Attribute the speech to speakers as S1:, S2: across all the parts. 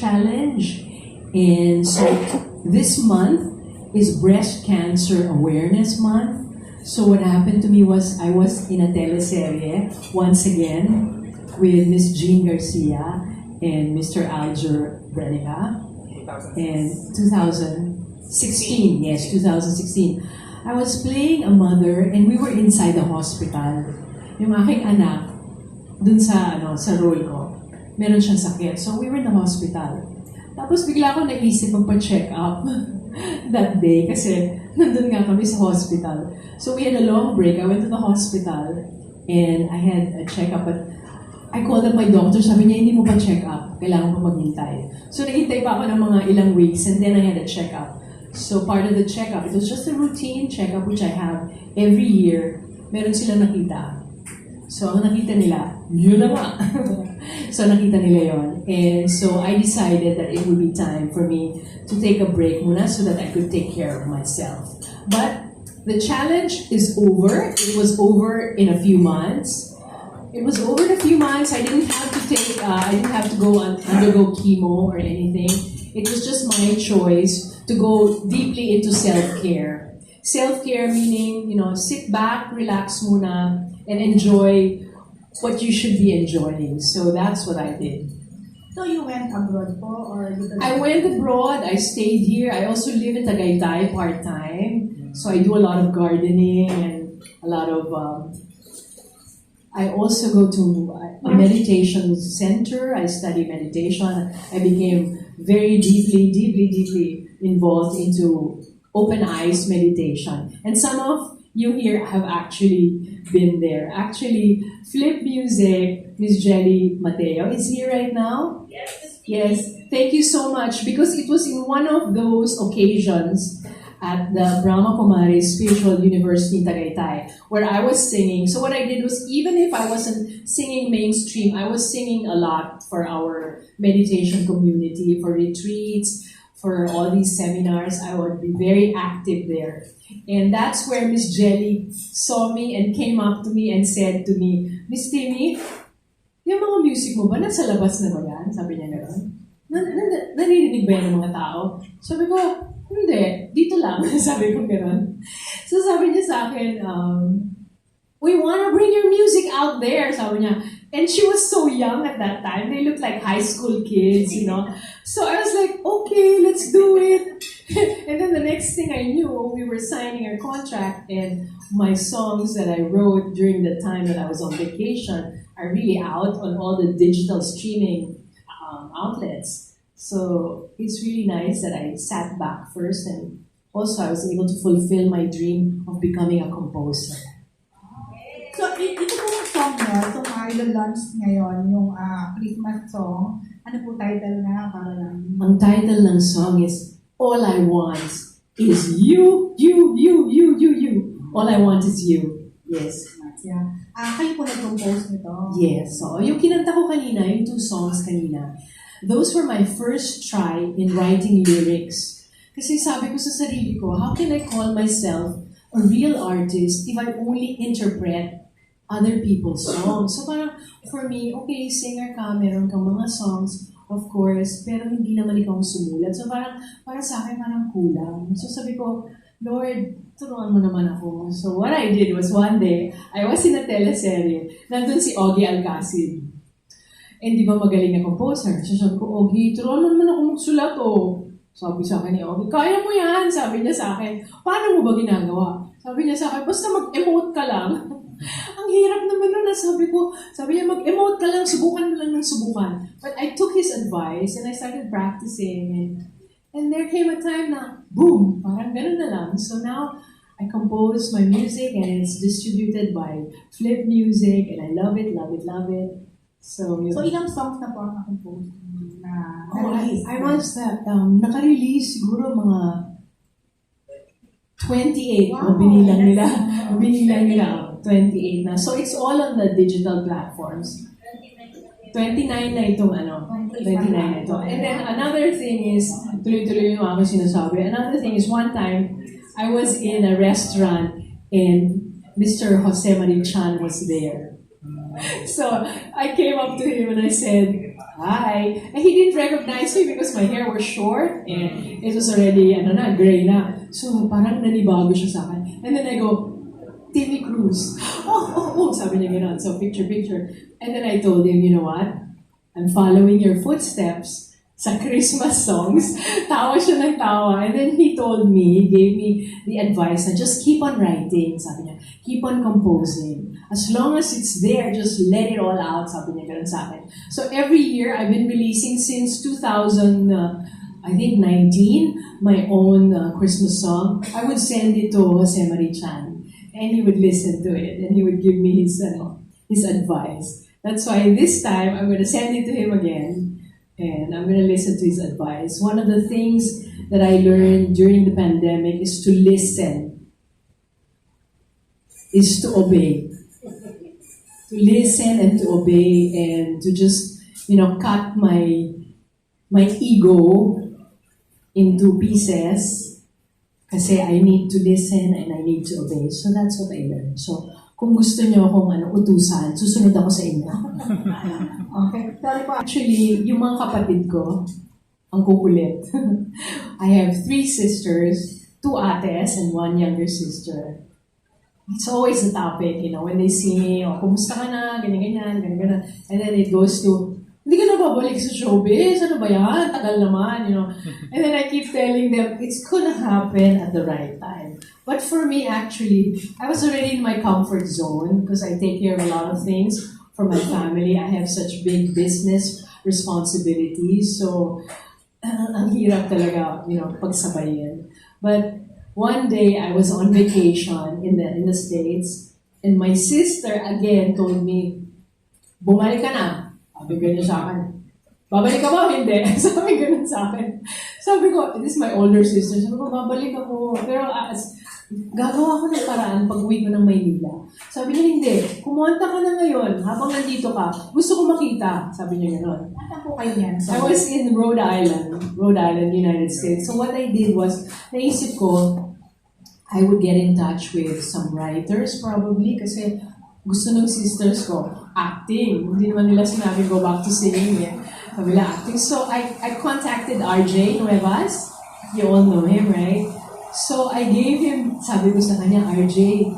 S1: challenge. And so this month is Breast Cancer Awareness Month. So what happened to me was I was in a teleserye once again with Miss Jean Garcia and Mr. Alger Brenica in 2016. Yes, 2016. I was playing a mother and we were inside the hospital. Yung aking anak, dun sa role ko, meron siyang sakit. So we were in the hospital. Tapos bigla ako naisip magpa-check up that day kasi nandun nga kami sa hospital. So we had a long break. I went to the hospital and I had a check-up. But I called up my doctor. Sabi niya, hindi mo pa check-up. Kailangan mo maghintay. So naghintay pa ako ng mga ilang weeks and then I had a check-up. So part of the check-up, it was just a routine check-up which I have every year. Meron silang nakita. So ang nakita nila, yun na nga. So nakita nila yon. And so I decided that it would be time for me to take a break muna so that I could take care of myself. But the challenge is over. It was over in a few months. It was over in a few months. I didn't have to undergo chemo or anything. It was just my choice to go deeply into self-care. Self-care meaning, sit back, relax muna, and enjoy what you should be enjoying. So that's what I did.
S2: So you went abroad po, or
S1: I went abroad. I stayed here. I also live in Tagaytay part-time. So I do a lot of gardening and a lot of... I also go to a meditation center. I study meditation. I became very deeply involved into open eyes meditation. And some of you here have actually been there. Actually, Flip Music, Miss Jelly Mateo is here right now. Yes. Thank you so much because it was in one of those occasions at the Brahma Kumaris Spiritual University in Tagaytay where I was singing. So what I did was, even if I wasn't singing mainstream, I was singing a lot for our meditation community, for retreats, for all these seminars. I would be very active there. And that's where Miss Jelly saw me and came up to me and said to me, Miss Timmy, yung mga music mo ba, nasa labas na ba yan? Sabi niya gano'n. Naririnig ba yan ng mga tao? Sabi ko, hindi, dito lang. Sabi ko gano'n. So sabi niya sa akin, we wanna bring your music out there, sabi niya. And she was so young at that time. They looked like high school kids, So I was like, okay, let's do it. And then the next thing I knew, we were signing our contract and my songs that I wrote during the time that I was on vacation are really out on all the digital streaming outlets. So it's really nice that I sat back first and also I was able to fulfill my dream of becoming a composer.
S2: So, ito po yung song nyo, itong ilo-launch ngayon, yung Christmas song. Ano po title na? Para lang.
S1: Ang title ng song is All I Want is You. All I Want is You. Yes.
S2: Yeah. Kayo po nag-compose nito?
S1: Yes. So, yung kinanta ko kanina, yung 2 songs kanina, those were my first try in writing lyrics. Kasi sabi ko sa sarili ko, how can I call myself a real artist if I only interpret other people's songs? So parang, for me, okay, singer ka, meron kang mga songs, of course, pero hindi naman ikaw sumulat. So parang sa akin, parang kulang. So sabi ko, Lord, turuan mo naman ako. So what I did was one day, I was in a teleserye, nandun si Ogie Alcacid. And di ba magaling na composer? So sabi ko, Ogie, turuan mo naman ako magsulat, oh. Sabi sa akin ni Ogie, kaya mo yan. Sabi niya sa akin, paano mo ba ginagawa? Sabi niya sa akin, basta mag-emote ka lang. Ang hirap naman nun. Sabi niya, mag-emote ka lang, subukan mo lang ng subukan. But I took his advice and I started practicing. And there came a time na, boom, parang ganun na lang. So now, I compose my music and it's distributed by Flip Music and I love it. So
S2: ilang songs na po ang na-compose?
S1: I was naka-release siguro mga 28.
S2: Wow,
S1: Binilang nila 28 na. So it's all on the digital platforms. 29 na itong 29 na ito. And then another thing is, tuloy-tuloy yung mga sinasabi. Another thing is, one time, I was in a restaurant and Mr. Jose Marichan was there. So I came up to him and I said, hi. And he didn't recognize me because my hair was short and it was already, gray na. So parang nanibago siya sa akin. And then I go, Timmy Cruz. Oh, sabi niya gano'n. So picture. And then I told him, you know what? I'm following your footsteps sa Christmas songs. Tawa siya ng tawa. And then he told me, he gave me the advice na just keep on writing, sabi niya. Keep on composing. As long as it's there, just let it all out, sabi niya ganun sa akin. So every year, I've been releasing since 2019, my own Christmas song. I would send it to Jose Marie Chan, and he would listen to it, and he would give me his advice. That's why this time, I'm going to send it to him again. And I'm going to listen to his advice. One of the things that I learned during the pandemic is to listen, is to obey. To listen and to obey and to just, cut my ego into pieces kasi I need to listen and I need to obey. So that's what I learned. So kung gusto niyo akong utusan, susunod ako sa inyo.
S2: Okay. Sorry po.
S1: Actually, yung mga kapatid ko, ang kukulit. I have 3 sisters, 2 ates, and 1 younger sister. It's always the topic, when they see me, kumusta ka na, ganyan. And then it goes to, hindi ka na babalik sa showbiz, ano ba yan? Tagal naman, And then I keep telling them, it's gonna happen at the right time. But for me, actually, I was already in my comfort zone because I take care of a lot of things for my family. I have such big business responsibilities. So, ang hirap talaga, pagsabayin. But one day, I was on vacation in the States, and my sister again told me, bumalik ka na. Sabi ganyan sa akin. Babalik ka ba? Hindi. Sabi ganun sa akin. Sabi ko, this is my older sister. Sabi ko, babalik ako. Pero gagawa ko ng paraan pag-uwi ko ng Maynila. Sabi niya, hindi. Kumonta ka na ngayon habang nandito ka. Gusto ko makita. Sabi niya gano'n.
S2: Ano po kayo yan?
S1: I was in Rhode Island, United States. So what I did was, naisip ko, I would get in touch with some writers probably kasi gusto ng sisters ko, acting. Hindi naman nila sinabi go back to singing eh. Sabi nila acting. So I contacted RJ Nuevas. You all know him, right? So I gave him, sabi ko sa kanya, RJ,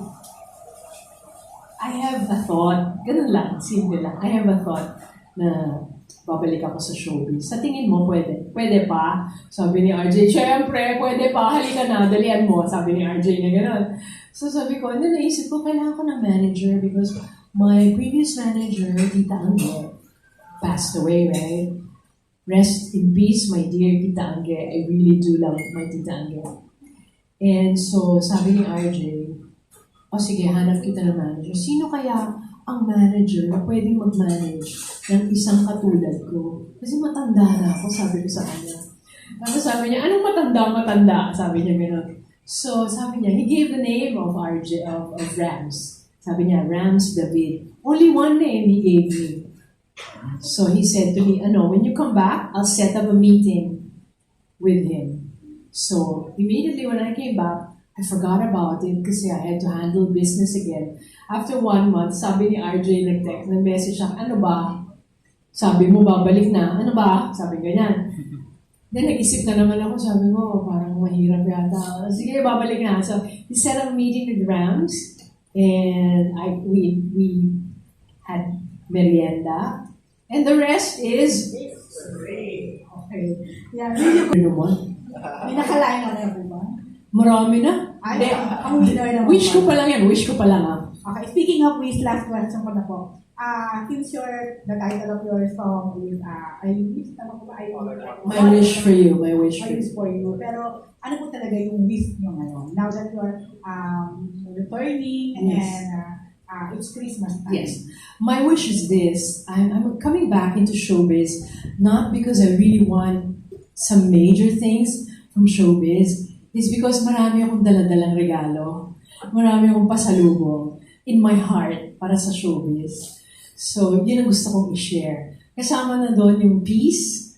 S1: I have a thought. Ganun lang, simple lang. I have a thought na babalik ako sa showbiz. Sa tingin mo, pwede? Pwede pa? Sabi ni RJ, syempre, pwede pa. Halika na, dalian mo. Sabi ni RJ na gano'n. So sabi ko, naisip ko, kailangan ko ng manager because my previous manager, Tita Angge, passed away, right? Rest in peace, my dear Tita Angge. I really do love my Tita Angge. And so, sabi ni RJ, sige, hanap kita ng manager. Sino kaya ang manager na pwedeng mag-manage ng isang katulad ko? Kasi matanda na ako, sabi ko sa kanya. Tapos sabi niya, anong matanda? Sabi niya gano'n. So, sabi niya, he gave the name of RJ, of Rams. Sabi niya, Rams David. Only one name he gave me. So, he said to me, when you come back, I'll set up a meeting with him. So, immediately when I came back, I forgot about it kasi I had to handle business again. After 1 month, sabi ni RJ nag-text, nag-message siya, ano ba? Sabi mo, babalik na. Ano ba? Sabi ganyan. Then, nag-isip na naman ako, sabi ko, parang mahirap yata. Sige, babalik na. So, he set up a meeting with Rams, and we had merienda, and the rest is
S2: Okay. Yeah.
S1: ano mo?
S2: May nakalain na na po ba?
S1: Marami na.
S2: Ay, ang winner naman.
S1: Wish ko pa lang yan. Wish ko pa lang ah.
S2: Okay, speaking of wish, last question ko na po. Since the title of your song is, I wish, tama ko ba?
S1: My wish for you. My wish
S2: My
S1: for
S2: wish
S1: you.
S2: for you. Pero ano po talaga yung wish nyo ngayon? Now that you're returning
S1: Yes.
S2: and it's Christmas time.
S1: Yes. My wish is this. I'm coming back into showbiz not because I really want some major things from showbiz. It's because marami akong daladalang regalo. Marami akong pasalubong in my heart para sa showbiz. So, yun ang gusto kong i-share. Kasama na doon yung peace,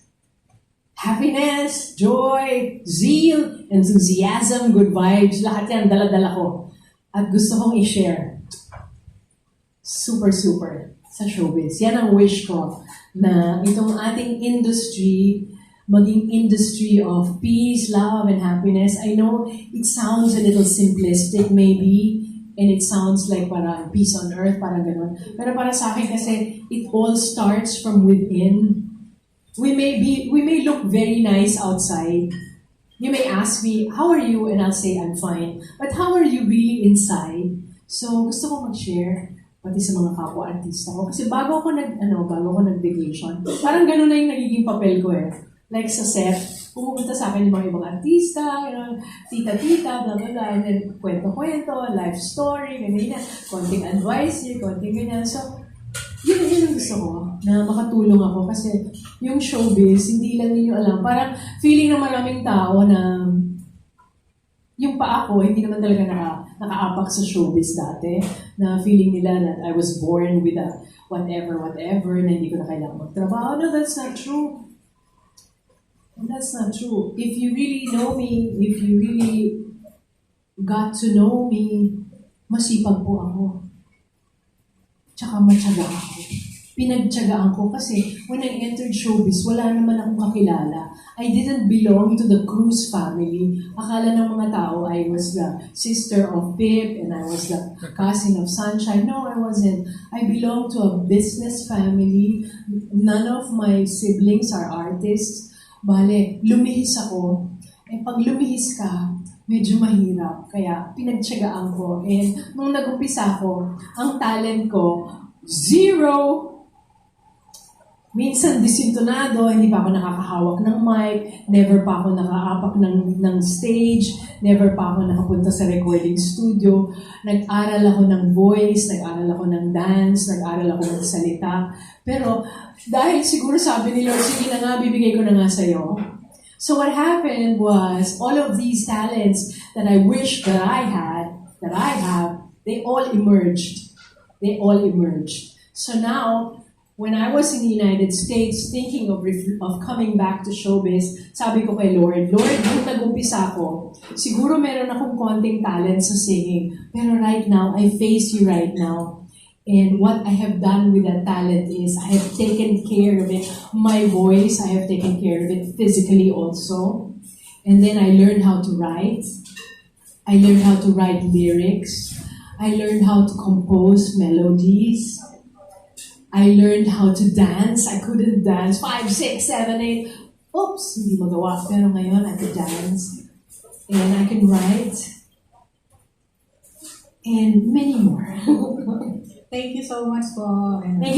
S1: happiness, joy, zeal, enthusiasm, good vibes. Lahat yan, dala-dala ko. At gusto kong i-share. Super sa showbiz. Yan ang wish ko na itong ating industry, maging industry of peace, love, and happiness. I know it sounds a little simplistic maybe, and it sounds like parang peace on earth, parang ganun. Pero para sa akin kasi, it all starts from within. We may look very nice outside. You may ask me, how are you? And I'll say, I'm fine. But how are you really inside? So, gusto ko mag-share, pati sa mga kapwa-artista ko. Kasi bago ako nag-vacation, parang gano'n na yung nagiging papel ko eh. Like sa set, pumupunta sa akin yung mga ibang artista, tita-tita, blah, blah, blah, and then kwento-kwento, life story, ganyan, konting advice here, konting ganyan. So, yun ang gusto ko, na makatulong ako kasi yung showbiz, hindi lang ninyo alam. Parang feeling ng maraming tao na yung pa ako, hindi naman talaga nakaapak sa showbiz dati. Na feeling nila that I was born with a whatever, na hindi ko na kailangan magtrabaho. No, that's not true. That's not true. If you really know me, if you really got to know me, masipag po ako. Tsaka matyaga ako. Pinagtyagaan ko kasi when I entered showbiz, wala naman akong kakilala. I didn't belong to the Cruz family. Akala ng mga tao I was the sister of Pip and I was the cousin of Sunshine. No, I wasn't. I belong to a business family. None of my siblings are artists. Bale, lumihis ako. Eh, pag lumihis ka, medyo mahirap. Kaya pinagtyagaan ko. And nung nag-umpisa ako, ang talent ko, zero. Minsan disintonado, hindi pa ako nakakahawak ng mic, never pa ako nakaapak ng stage, never pa ako nakapunta sa recording studio. Nag-aral ako ng voice, nag-aral ako ng dance, nag-aral ako ng salita. Pero dahil siguro sabi ni Lord, sige na nga, bibigay ko na nga sa'yo. So what happened was, all of these talents that I wish that I have, they all emerged. They all emerged. So now, when I was in the United States, thinking of coming back to showbiz, sabi ko kay Lord, nung nag-umpisa ako, siguro meron akong konting talent sa singing, pero right now, I face you right now. And what I have done with that talent is, I have taken care of it. My voice, I have taken care of it physically also. And then I learned how to write. I learned how to write lyrics. I learned how to compose melodies. I learned how to dance. I couldn't dance. 5, 6, 7, 8. Oops, hindi magawa. Pero ngayon, I can dance. And I can write. And many more.
S2: Thank you so much po.